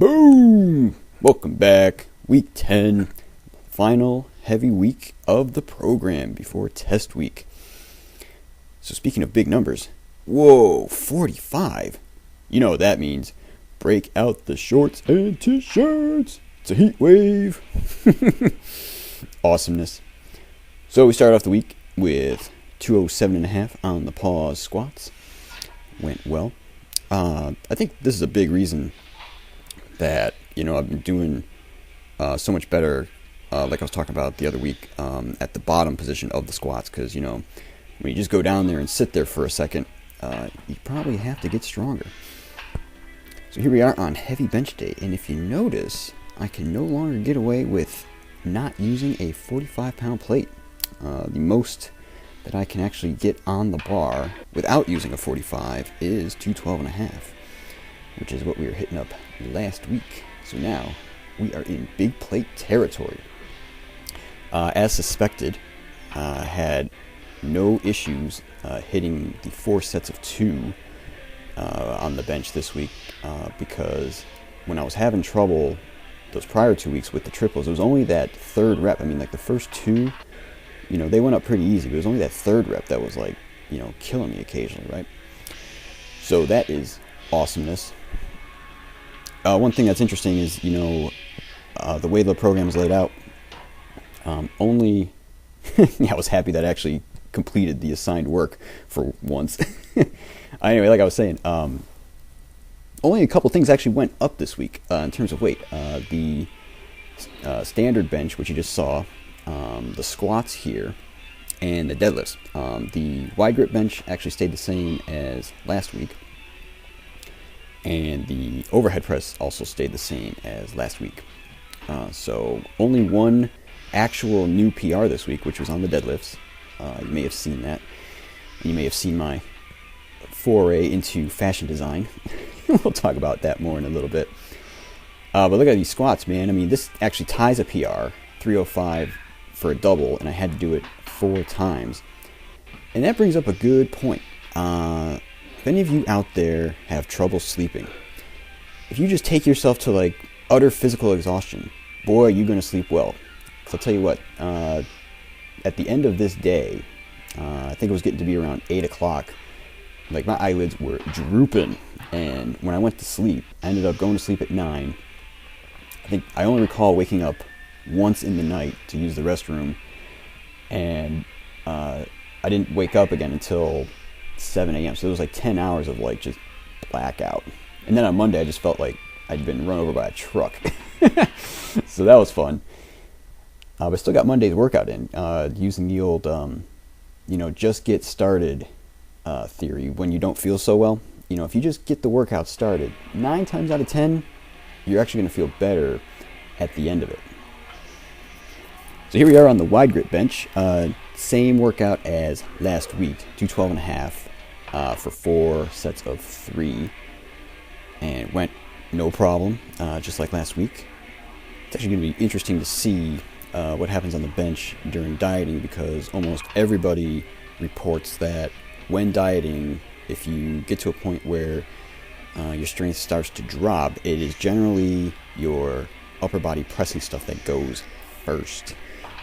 Boom! Welcome back. Week 10, final heavy week of the program before test week. So speaking of big numbers, whoa, 45. You know what that means. Break out the shorts and t-shirts. It's a heat wave. Awesomeness. So we started off the week with 207.5 on the pause squats. Went well. I think this is a big reason that, I've been doing so much better, like I was talking about the other week, at the bottom position of the squats, because, when you just go down there and sit there for a second, you probably have to get stronger. So here we are on heavy bench day, and if you notice, I can no longer get away with not using a 45-pound plate. The most that I can actually get on the bar without using a 45 is 212.5, which is what we were hitting up last week. So now we are in big plate territory. As suspected, had no issues hitting the 4 sets of 2 on the bench this week, because when I was having trouble those prior 2 weeks with the triples, it was only that third rep. I mean, like the first 2, they went up pretty easy, but it was only that third rep that was like, killing me occasionally, right? So that is awesomeness. One thing that's interesting is, the way the program is laid out, I was happy that I actually completed the assigned work for once. Anyway, like I was saying, only a couple things actually went up this week in terms of weight. The standard bench, which you just saw, the squats here, and the deadlifts. The wide grip bench actually stayed the same as last week, and the overhead press also stayed the same as last week. So only one actual new PR this week, which was on the deadlifts. You may have seen that. You may have seen my foray into fashion design. We'll talk about that more in a little bit. But look at these squats, man. I mean, this actually ties a PR, 305 for a double, and I had to do it 4 times. And that brings up a good point. If any of you out there have trouble sleeping, if you just take yourself to like utter physical exhaustion, boy, you're going to sleep well. So I'll tell you what, at the end of this day, I think it was getting to be around 8 o'clock, like my eyelids were drooping, and when I went to sleep, I ended up going to sleep at 9. I think I only recall waking up once in the night to use the restroom, and I didn't wake up again until 7 a.m. So it was like 10 hours of like just blackout. And then on Monday, I just felt like I'd been run over by a truck. So that was fun. But I still got Monday's workout in, using the old, just get started theory when you don't feel so well. If you just get the workout started, 9 times out of 10, you're actually going to feel better at the end of it. So here we are on the wide grip bench. Same workout as last week, 212.5 for 4 sets of 3. And it went no problem, just like last week. It's actually going to be interesting to see what happens on the bench during dieting, because almost everybody reports that when dieting, if you get to a point where your strength starts to drop, it is generally your upper body pressing stuff that goes first.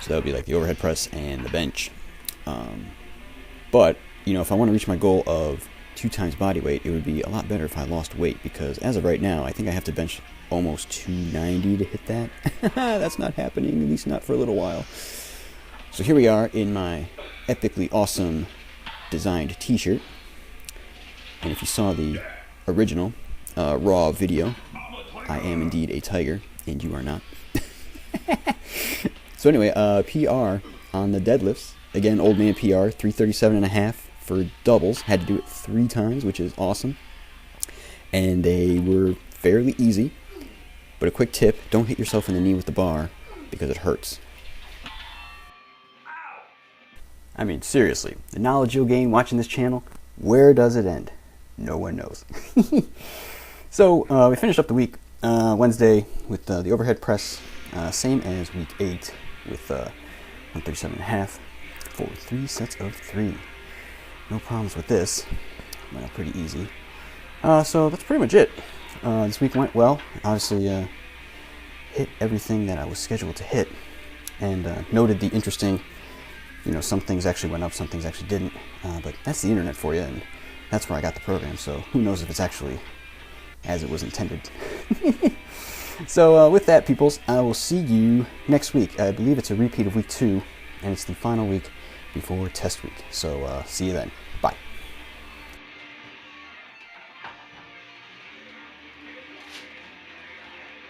So that would be like the overhead press and the bench. But, if I want to reach my goal of 2 times body weight, it would be a lot better if I lost weight, because as of right now, I think I have to bench almost 290 to hit that. That's not happening, at least not for a little while. So here we are in my epically awesome designed t-shirt. And if you saw the original raw video, I am indeed a tiger, and you are not. So anyway, PR on the deadlifts. Again, old man PR, 337.5 for doubles. Had to do it 3 times, which is awesome. And they were fairly easy. But a quick tip, don't hit yourself in the knee with the bar, because it hurts. I mean, seriously, the knowledge you'll gain watching this channel, where does it end? No one knows. So we finished up the week Wednesday with the overhead press, same as week 8 with 137.5 for 3 sets of 3. No problems with this. Went up pretty easy. So that's pretty much it. This week went well. Obviously, hit everything that I was scheduled to hit, and noted the interesting, some things actually went up, some things actually didn't. But that's the internet for you, and that's where I got the program. So who knows if it's actually as it was intended. So with that, peoples, I will see you next week. I believe it's a repeat of week 2, and it's the final week before test week. So see you then.